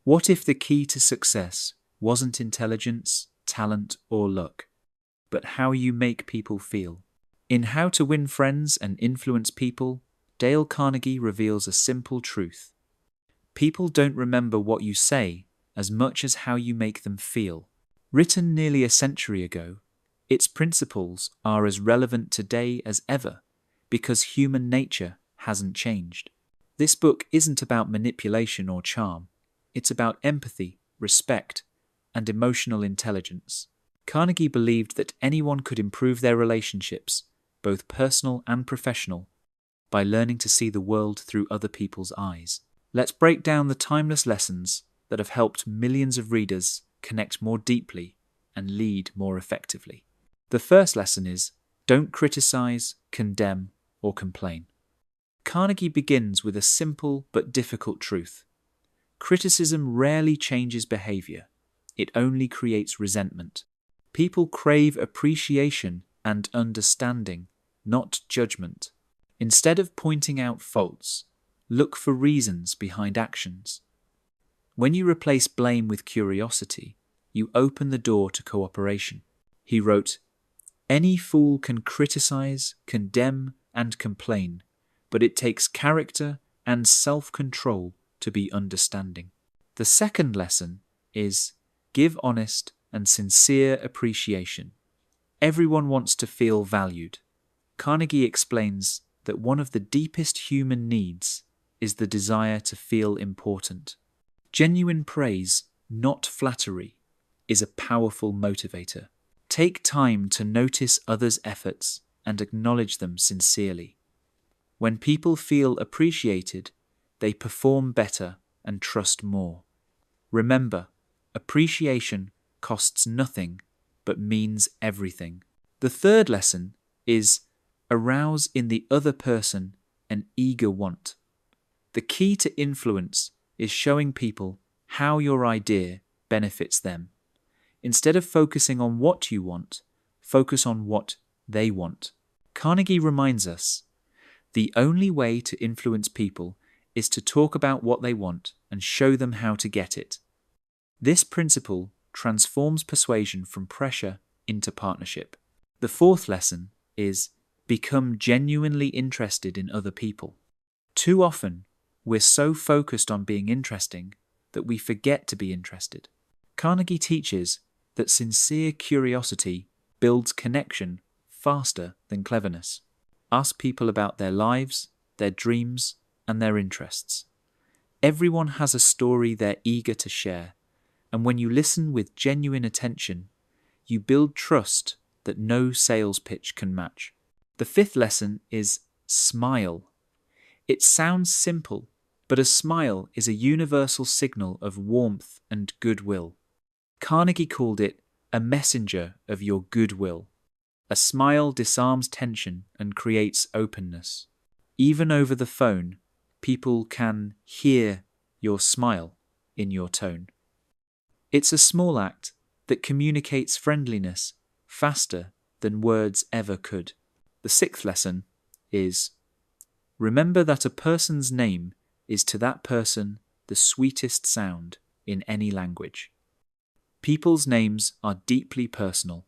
What if the key to success wasn't intelligence, talent, or luck, but how you make people feel? In How to Win Friends and Influence People, Dale Carnegie reveals a simple truth. People don't remember what you say as much as how you make them feel. Written nearly a century ago, its principles are as relevant today as ever because human nature hasn't changed. This book isn't about manipulation or charm. It's about empathy, respect, and emotional intelligence. Carnegie believed that anyone could improve their relationships, both personal and professional, by learning to see the world through other people's eyes. Let's break down the timeless lessons that have helped millions of readers connect more deeply and lead more effectively. The first lesson is, don't criticize, condemn, or complain. Carnegie begins with a simple but difficult truth. Criticism rarely changes behavior. It only creates resentment. People crave appreciation and understanding, not judgment. Instead of pointing out faults, look for reasons behind actions. When you replace blame with curiosity, you open the door to cooperation. He wrote, "Any fool can criticize, condemn, and complain, but it takes character and self-control to be understanding." The second lesson is, give honest and sincere appreciation. Everyone wants to feel valued. Carnegie explains that one of the deepest human needs is the desire to feel important. Genuine praise, not flattery, is a powerful motivator. Take time to notice others' efforts and acknowledge them sincerely. When people feel appreciated, they perform better and trust more. Remember, appreciation costs nothing but means everything. The third lesson is, arouse in the other person an eager want. The key to influence is showing people how your idea benefits them. Instead of focusing on what you want, focus on what they want. Carnegie reminds us, the only way to influence people is to talk about what they want and show them how to get it. This principle transforms persuasion from pressure into partnership. The fourth lesson is, become genuinely interested in other people. Too often, we're so focused on being interesting that we forget to be interested. Carnegie teaches that sincere curiosity builds connection faster than cleverness. Ask people about their lives, their dreams, and their interests. Everyone has a story they're eager to share, and when you listen with genuine attention, you build trust that no sales pitch can match. The fifth lesson is smile. It sounds simple, but a smile is a universal signal of warmth and goodwill. Carnegie called it a messenger of your goodwill. A smile disarms tension and creates openness. Even over the phone, people can hear your smile in your tone. It's a small act that communicates friendliness faster than words ever could. The sixth lesson is, remember that a person's name is to that person the sweetest sound in any language. People's names are deeply personal.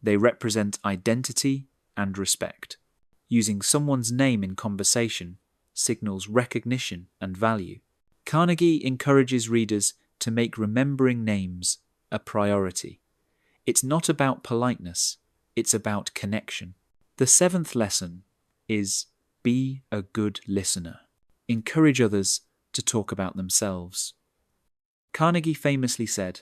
They represent identity and respect. Using someone's name in conversation signals recognition and value. Carnegie encourages readers to make remembering names a priority. It's not about politeness, it's about connection. The seventh lesson is, be a good listener. Encourage others to talk about themselves. Carnegie famously said,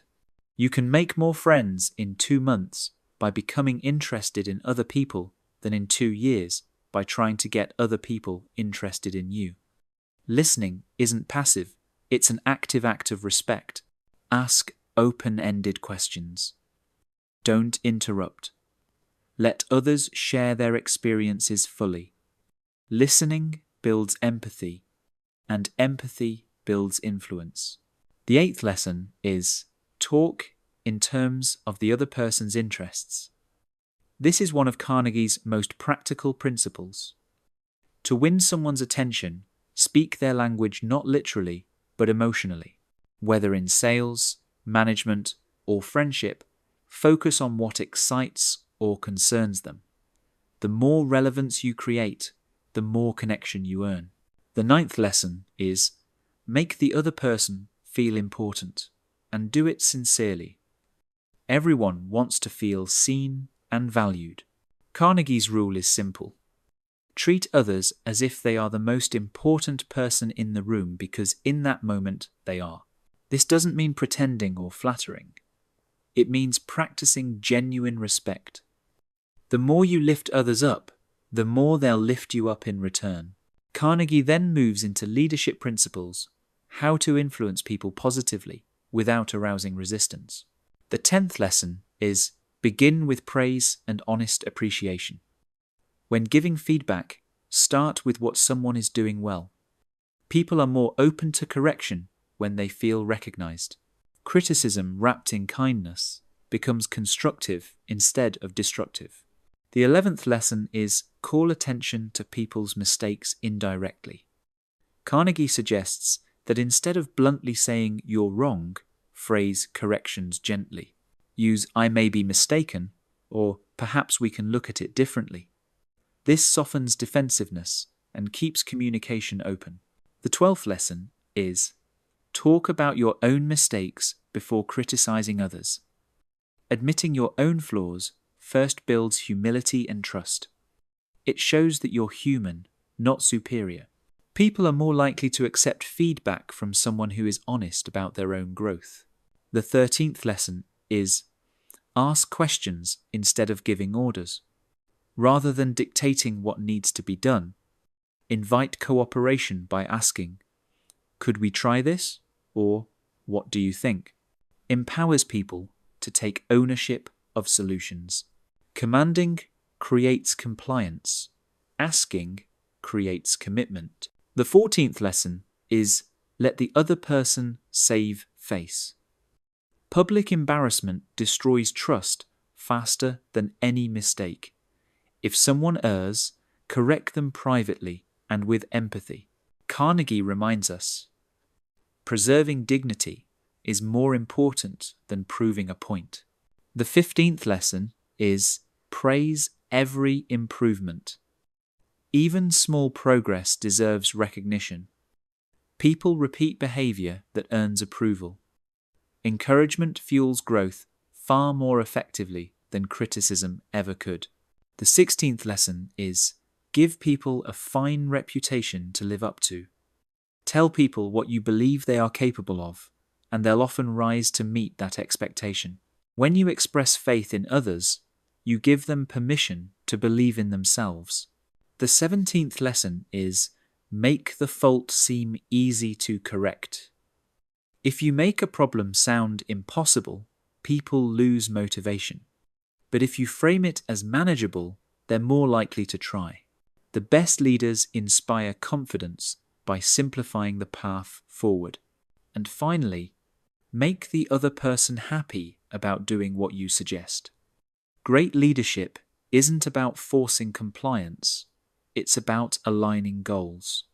"You can make more friends in 2 months by becoming interested in other people than in 2 years by trying to get other people interested in you." Listening isn't passive, it's an active act of respect. Ask open-ended questions. Don't interrupt. Let others share their experiences fully. Listening builds empathy, and empathy builds influence. The eighth lesson is, talk in terms of the other person's interests. This is one of Carnegie's most practical principles. To win someone's attention, speak their language not literally, but emotionally. Whether in sales, management, or friendship, focus on what excites or concerns them. The more relevance you create, the more connection you earn. The 9th lesson is make the other person feel important and do it sincerely. Everyone wants to feel seen and valued. Carnegie's rule is simple. Treat others as if they are the most important person in the room because in that moment they are. This doesn't mean pretending or flattering. It means practicing genuine respect. The more you lift others up, the more they'll lift you up in return. Carnegie then moves into leadership principles, how to influence people positively without arousing resistance. The 10th lesson is begin with praise and honest appreciation. When giving feedback, start with what someone is doing well. People are more open to correction when they feel recognized. Criticism wrapped in kindness becomes constructive instead of destructive. The 11th lesson is call attention to people's mistakes indirectly. Carnegie suggests that instead of bluntly saying you're wrong, phrase corrections gently. Use I may be mistaken or perhaps we can look at it differently. This softens defensiveness and keeps communication open. The 12th lesson is talk about your own mistakes before criticizing others. Admitting your own flaws first builds humility and trust. It shows that you're human, not superior. People are more likely to accept feedback from someone who is honest about their own growth. The 13th lesson is ask questions instead of giving orders. Rather than dictating what needs to be done, invite cooperation by asking, could we try this? Or what do you think? Empowers people to take ownership of solutions. Commanding creates compliance. Asking creates commitment. The 14th lesson is let the other person save face. Public embarrassment destroys trust faster than any mistake. If someone errs, correct them privately and with empathy. Carnegie reminds us, preserving dignity is more important than proving a point. The 15th lesson is praise every improvement. Even small progress deserves recognition. People repeat behavior that earns approval. Encouragement fuels growth far more effectively than criticism ever could. The 16th lesson is give people a fine reputation to live up to. Tell people what you believe they are capable of, and they'll often rise to meet that expectation. When you express faith in others, you give them permission to believe in themselves. The 17th lesson is make the fault seem easy to correct. If you make a problem sound impossible, people lose motivation. But if you frame it as manageable, they're more likely to try. The best leaders inspire confidence by simplifying the path forward. And finally, make the other person happy about doing what you suggest. Great leadership isn't about forcing compliance, it's about aligning goals.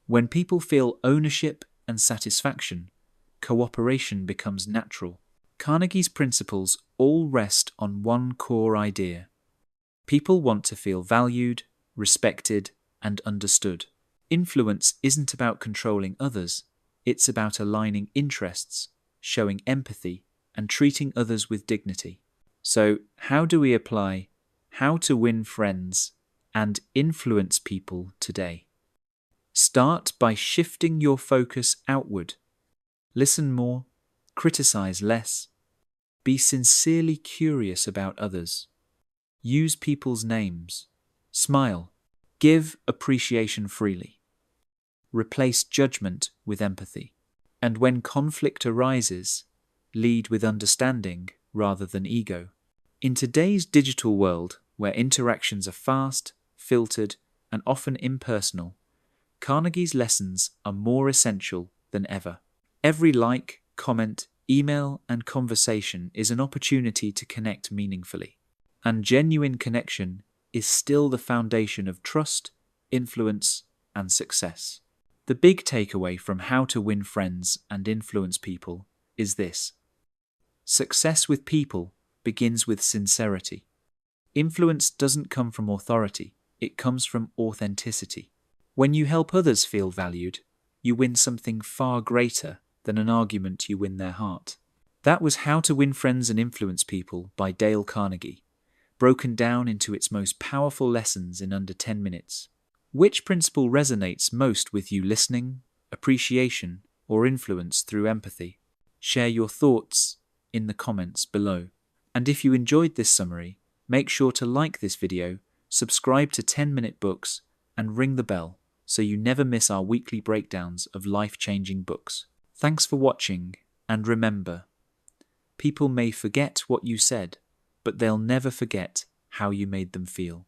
When people feel ownership and satisfaction, cooperation becomes natural. Carnegie's principles all rest on one core idea. People want to feel valued, respected, and understood. Influence isn't about controlling others, it's about aligning interests, showing empathy, and treating others with dignity. So, how do we apply how to win friends and influence people today? Start by shifting your focus outward. Listen more, criticize less. Be sincerely curious about others. Use people's names. Smile. Give appreciation freely. Replace judgment with empathy. And when conflict arises, lead with understanding rather than ego. In today's digital world, where interactions are fast, filtered, and often impersonal, Carnegie's lessons are more essential than ever. Every like, comment, email, and conversation is an opportunity to connect meaningfully. And genuine connection is still the foundation of trust, influence, and success. The big takeaway from how to win friends and influence people is this: success with people begins with sincerity. Influence doesn't come from authority, it comes from authenticity. When you help others feel valued, you win something far greater than an argument you win their heart. That was How to Win Friends and Influence People by Dale Carnegie, broken down into its most powerful lessons in under 10 minutes. Which principle resonates most with you: listening, appreciation, or influence through empathy? Share your thoughts in the comments below. And if you enjoyed this summary, make sure to like this video, subscribe to 10-Minute Books, and ring the bell so you never miss our weekly breakdowns of life-changing books. Thanks for watching, and remember, people may forget what you said, but they'll never forget how you made them feel.